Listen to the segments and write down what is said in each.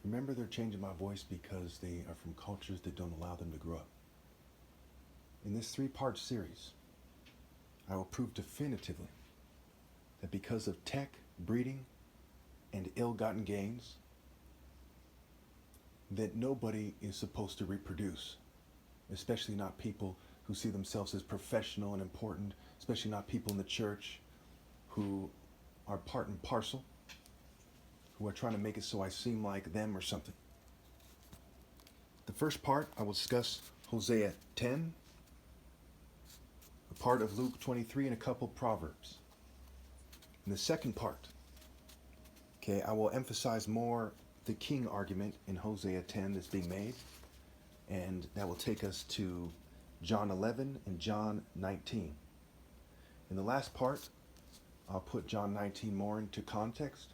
Remember, they're changing my voice because they are from cultures that don't allow them to grow up. In this three-part series, I will prove definitively that because of tech, breeding, and ill-gotten gains, that nobody is supposed to reproduce, especially not people who see themselves as professional and important, especially not people in the church who are part and parcel, who are trying to make it so I seem like them or something. The first part, I will discuss Hosea 10, a part of Luke 23, and a couple Proverbs. In the second part, okay, I will emphasize more the king argument in Hosea 10 that's being made, and that will take us to John 11 and John 19. In the last part, I'll put John 19 more into context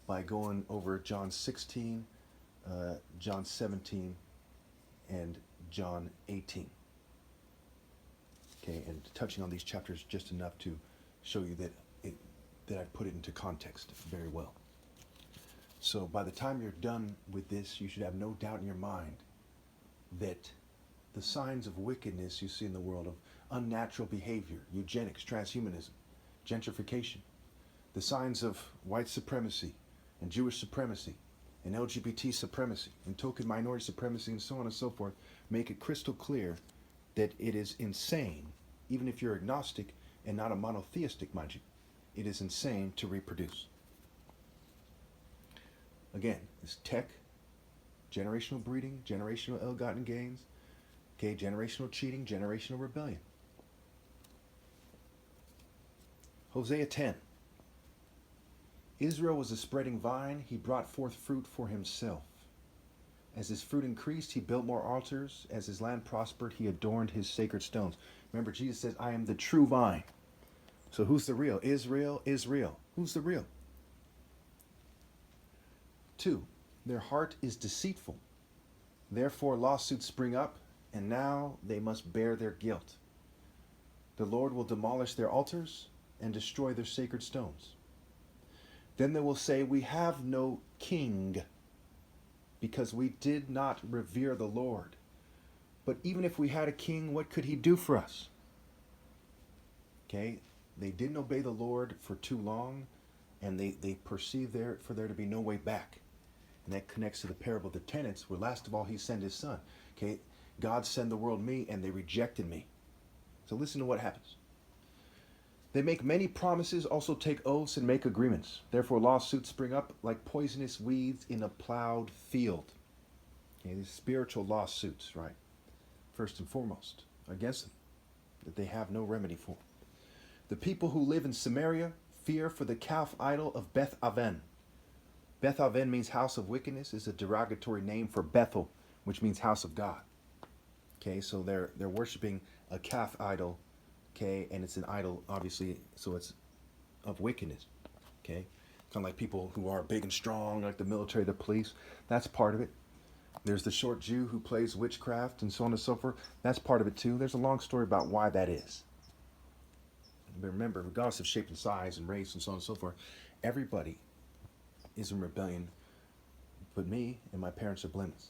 by going over John 16, John 17, and John 18. Okay, and touching on these chapters just enough to show you that I put it into context very well. So by the time you're done with this, you should have no doubt in your mind that the signs of wickedness you see in the world, of unnatural behavior, eugenics, transhumanism, gentrification, the signs of white supremacy and Jewish supremacy and LGBT supremacy and token minority supremacy and so on and so forth, make it crystal clear that it is insane, even if you're agnostic and not a monotheistic, mind you, it is insane to reproduce. Again, it's tech, generational breeding, generational ill-gotten gains, okay, generational cheating, generational rebellion. Hosea 10. Israel was a spreading vine. He brought forth fruit for himself. As his fruit increased, he built more altars. As his land prospered, he adorned his sacred stones. Remember, Jesus says, I am the true vine. So who's the real? Israel, Israel. Who's the real? 2. Their heart is deceitful. Therefore lawsuits spring up, and now they must bear their guilt. The Lord will demolish their altars and destroy their sacred stones. Then they will say, we have no king, because we did not revere the Lord. But even if we had a king, what could he do for us? Okay, they didn't obey the Lord for too long, and they perceived for there to be no way back. And that connects to the parable of the tenants, where last of all he sent his son. Okay, God sent the world me, and they rejected me. So listen to what happens. They make many promises, also take oaths and make agreements. Therefore lawsuits spring up like poisonous weeds in a plowed field. Okay, these spiritual lawsuits, right? First and foremost, against them, that they have no remedy for. The people who live in Samaria fear for the calf idol of Beth Aven. Beth Aven means house of wickedness, is a derogatory name for Bethel, which means house of God. Okay, so they're worshiping a calf idol, okay, and it's an idol, obviously, so it's of wickedness, okay? Kind of like people who are big and strong, like the military, the police. That's part of it. There's the short Jew who plays witchcraft and so on and so forth. That's part of it too. There's a long story about why that is. But remember, regardless of shape and size and race and so on and so forth, everybody is in rebellion, but me and my parents are blameless.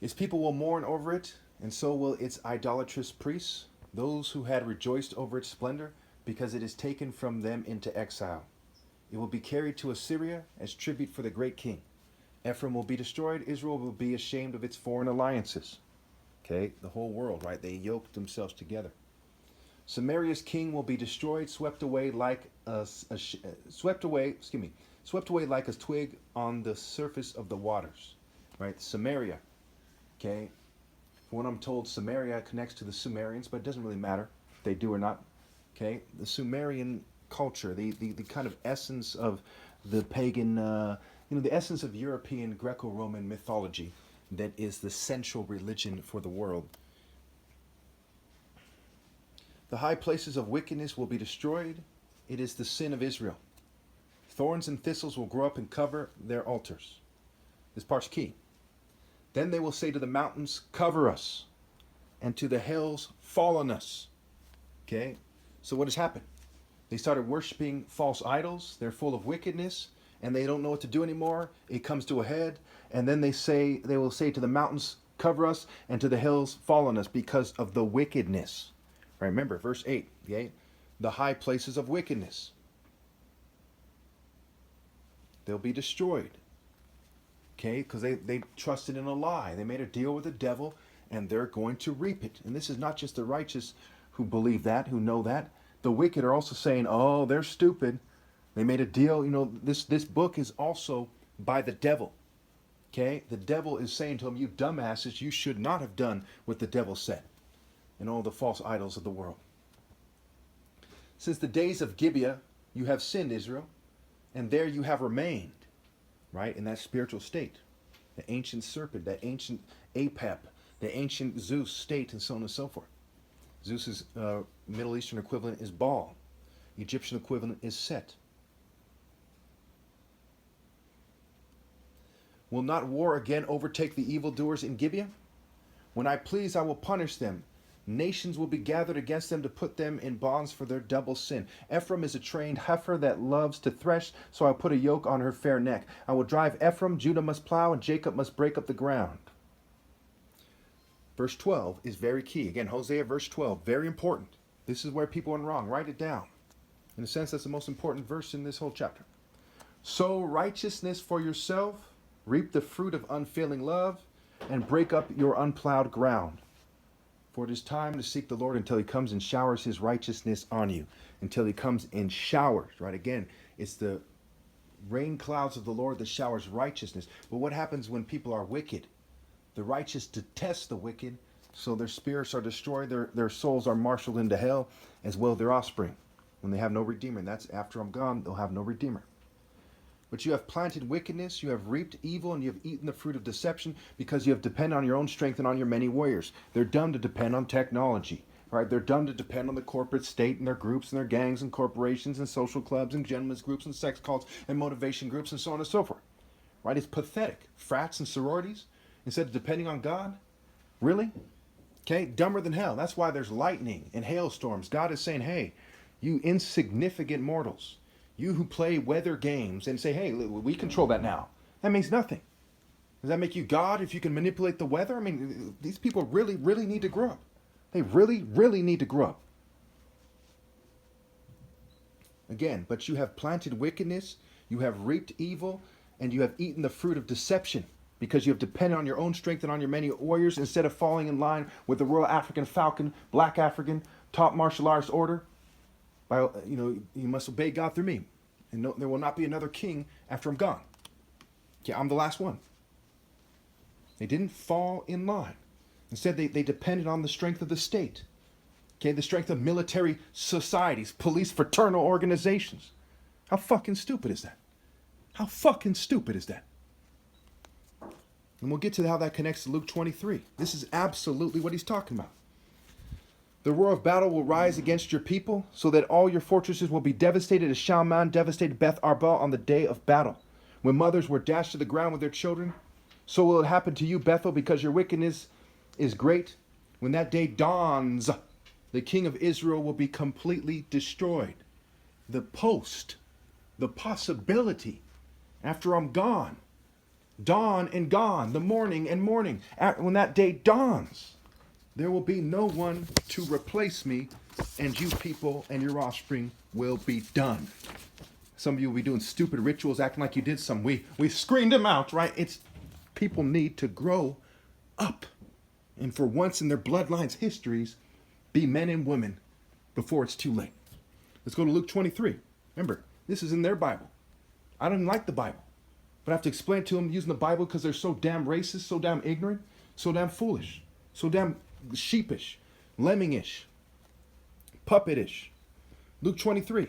Its people will mourn over it, and so will its idolatrous priests, those who had rejoiced over its splendor, because it is taken from them into exile. It will be carried to Assyria as tribute for the great king. Ephraim will be destroyed. Israel will be ashamed of its foreign alliances. Okay, the whole world, right? They yoked themselves together. Samaria's king will be destroyed, swept away like a twig on the surface of the waters. Right, Samaria. Okay, from what I'm told, Samaria connects to the Sumerians, but it doesn't really matter if they do or not. Okay, the Sumerian culture, the kind of essence of the pagan, the essence of European Greco-Roman mythology that is the central religion for the world. The high places of wickedness will be destroyed. It is the sin of Israel. Thorns and thistles will grow up and cover their altars. This part's key. Then they will say to the mountains, cover us, and to the hills, fall on us. Okay? So what has happened? They started worshiping false idols. They're full of wickedness. and they don't know what to do anymore, it comes to a head, and then they will say to the mountains, cover us, and to the hills, fall on us, because of the wickedness. Right, remember, verse 8, okay? The high places of wickedness. They'll be destroyed. Okay, because they trusted in a lie. They made a deal with the devil, and they're going to reap it. And this is not just the righteous who believe that, who know that. The wicked are also saying, oh, they're stupid. They made a deal. You know, this book is also by the devil. Okay, the devil is saying to them, you dumbasses, you should not have done what the devil said, and all the false idols of the world. Since the days of Gibeah, you have sinned, Israel, and there you have remained. Right, in that spiritual state, the ancient serpent, that ancient Apep, the ancient Zeus state, and so on and so forth. Zeus's Middle Eastern equivalent is Baal. Egyptian equivalent is Set. Will not war again overtake the evildoers in Gibeah? When I please, I will punish them. Nations will be gathered against them to put them in bonds for their double sin. Ephraim is a trained heifer that loves to thresh, so I'll put a yoke on her fair neck. I will drive Ephraim, Judah must plow, and Jacob must break up the ground. Verse 12 is very key. Again, Hosea verse 12, very important. This is where people went wrong. Write it down. In a sense, that's the most important verse in this whole chapter. Sow righteousness for yourself, reap the fruit of unfailing love, and break up your unplowed ground. For it is time to seek the Lord until he comes and showers his righteousness on you. Until he comes and showers, right? Again, it's the rain clouds of the Lord that showers righteousness. But what happens when people are wicked? The righteous detest the wicked, so their spirits are destroyed. Their souls are marshaled into hell, as well their offspring. When they have no redeemer, and that's after I'm gone, they'll have no redeemer. But you have planted wickedness, you have reaped evil, and you have eaten the fruit of deception, because you have depended on your own strength and on your many warriors. They're dumb to depend on technology, right? They're dumb to depend on the corporate state and their groups and their gangs and corporations and social clubs and gentlemen's groups and sex cults and motivation groups and so on and so forth, right? It's pathetic. Frats and sororities, instead of depending on God, really? Okay, dumber than hell. That's why there's lightning and hailstorms. God is saying, hey, you insignificant mortals, you who play weather games and say, hey, we control that now. That means nothing. Does that make you God if you can manipulate the weather? I mean, these people really, really need to grow up. They really, really need to grow up. Again, but you have planted wickedness, you have reaped evil, and you have eaten the fruit of deception, because you have depended on your own strength and on your many warriors instead of falling in line with the Royal African Falcon, Black African, top martial arts order. You must obey God through me. And no, there will not be another king after I'm gone. Okay, I'm the last one. They didn't fall in line. Instead, they depended on the strength of the state. Okay, the strength of military societies, police fraternal organizations. How fucking stupid is that? How fucking stupid is that? And we'll get to how that connects to Luke 23. This is absolutely what he's talking about. The roar of battle will rise against your people, so that all your fortresses will be devastated as Shalman devastated Beth Arbel on the day of battle. When mothers were dashed to the ground with their children, so will it happen to you, Bethel, because your wickedness is great. When that day dawns, the king of Israel will be completely destroyed. The possibility, after I'm gone, dawn and gone, the morning and morning, when that day dawns, there will be no one to replace me, and you people and your offspring will be done. Some of you will be doing stupid rituals, acting like you did some. We screened them out, right? It's people need to grow up. And for once in their bloodlines' histories, be men and women before it's too late. Let's go to Luke 23. Remember, this is in their Bible. I don't like the Bible, but I have to explain it to them using the Bible because they're so damn racist, so damn ignorant, so damn foolish, so damn sheepish, lemmingish, puppetish. Luke 23.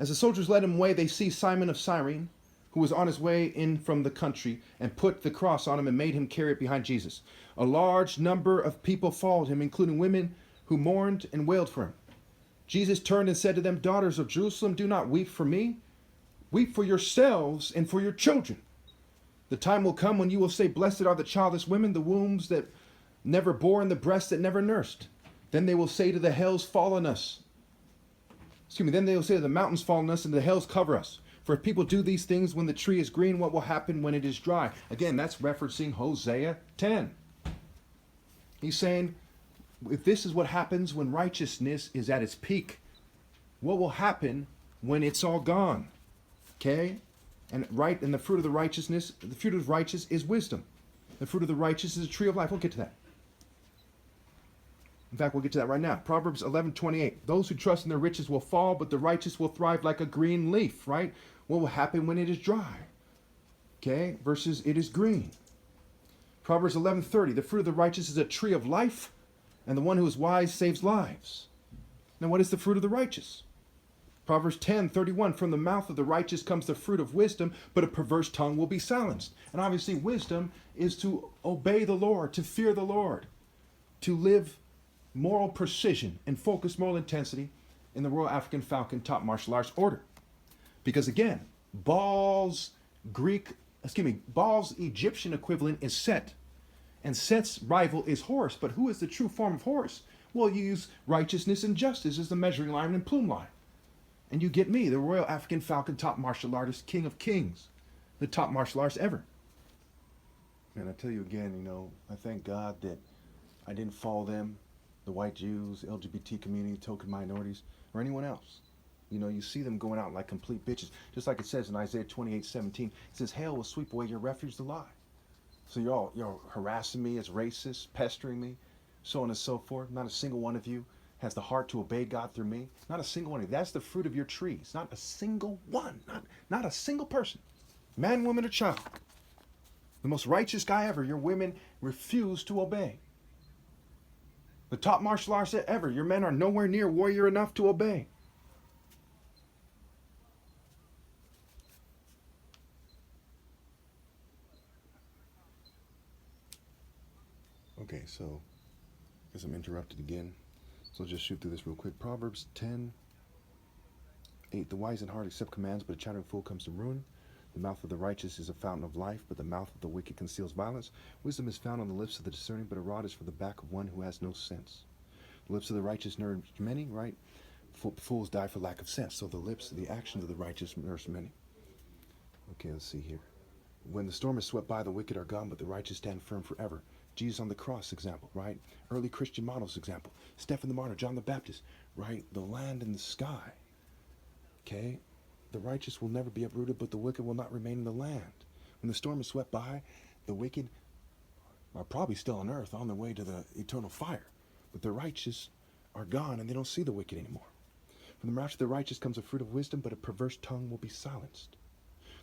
As the soldiers led him away, they seized Simon of Cyrene, who was on his way in from the country, and put the cross on him and made him carry it behind Jesus. A large number of people followed him, including women who mourned and wailed for him. Jesus turned and said to them, daughters of Jerusalem, do not weep for me. Weep for yourselves and for your children. The time will come when you will say, blessed are the childless women, the wombs that never bore, and the breasts that never nursed. Then they will say to the hills, fall on us. Then they will say to the mountains, fall on us, and the hills cover us. For if people do these things when the tree is green, what will happen when it is dry? Again, that's referencing Hosea 10. He's saying, if this is what happens when righteousness is at its peak, what will happen when it's all gone? Okay? And the fruit of the righteousness, the fruit of the righteous is wisdom. The fruit of the righteous is a tree of life. We'll get to that. In fact, we'll get to that right now. Proverbs 11:28. Those who trust in their riches will fall, but the righteous will thrive like a green leaf, right? What will happen when it is dry? Okay? Versus it is green. Proverbs 11:30. The fruit of the righteous is a tree of life, and the one who is wise saves lives. Now, what is the fruit of the righteous? Proverbs 10:31, from the mouth of the righteous comes the fruit of wisdom, but a perverse tongue will be silenced. And obviously wisdom is to obey the Lord, to fear the Lord, to live moral precision and focus moral intensity in the Royal African Falcon top martial arts order. Because again, Baal's Egyptian equivalent is Set. And Set's rival is Horus. But who is the true form of Horus? Well, you use righteousness and justice as the measuring line and plume line. And you get me, the Royal African Falcon top martial artist, king of kings, the top martial artist ever. And I tell you again, I thank God that I didn't follow them, the white Jews, LGBT community, token minorities, or anyone else. You see them going out like complete bitches. Just like it says in Isaiah 28:17, it says, hail will sweep away your refuge, the lie. So you're harassing me as racist, pestering me, so on and so forth. Not a single one of you has the heart to obey God through me. Not a single one of you. That's the fruit of your trees. Not a single one. Not a single person. Man, woman, or child. The most righteous guy ever, your women refuse to obey. The top martial artist ever, your men are nowhere near warrior enough to obey. Okay, so I guess I'm interrupted again. So I'll just shoot through this real quick. Proverbs 10:8. The wise in heart accept commands, but a chattering fool comes to ruin. The mouth of the righteous is a fountain of life, but the mouth of the wicked conceals violence. Wisdom is found on the lips of the discerning, but a rod is for the back of one who has no sense. The lips of the righteous nourish many, right? Fools die for lack of sense. So the actions of the righteous nourish many. Okay, let's see here. When the storm is swept by, the wicked are gone, but the righteous stand firm forever. Jesus on the cross example, right? Early Christian models example. Stephen the martyr, John the Baptist, right? The land and the sky. Okay? The righteous will never be uprooted, but the wicked will not remain in the land. When the storm is swept by, the wicked are probably still on earth on their way to the eternal fire. But the righteous are gone and they don't see the wicked anymore. From the mouth of the righteous comes a fruit of wisdom, but a perverse tongue will be silenced.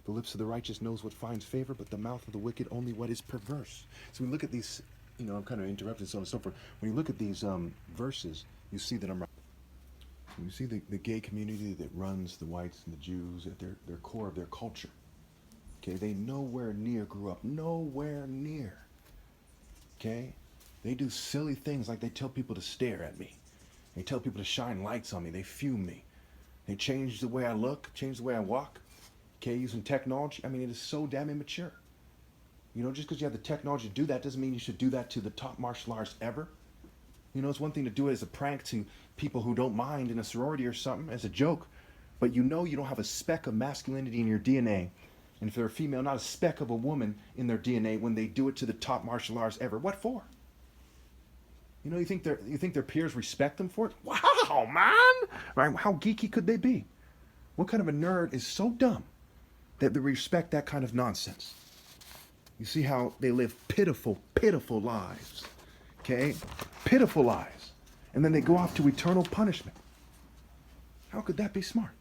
The lips of the righteous knows what finds favor, but the mouth of the wicked only what is perverse. So when you look at these, I'm kind of interrupting so on and so forth. When you look at these verses, you see that I'm right. You see the gay community that runs the whites and the Jews at their core of their culture. Okay, they nowhere near grew up. Nowhere near. Okay? They do silly things like they tell people to stare at me. They tell people to shine lights on me. They fume me. They change the way I look, change the way I walk. Okay, using technology. I mean, it is so damn immature. Just because you have the technology to do that doesn't mean you should do that to the top martial artists ever. It's one thing to do it as a prank to people who don't mind in a sorority or something, as a joke. But you don't have a speck of masculinity in your DNA. And if they're a female, not a speck of a woman in their DNA when they do it to the top martial artists ever. What for? You think their peers respect them for it? Wow, man! Right? How geeky could they be? What kind of a nerd is so dumb that they respect that kind of nonsense? You see how they live pitiful, pitiful lives. Okay? Pitiful lives. And then they go off to eternal punishment. How could that be smart?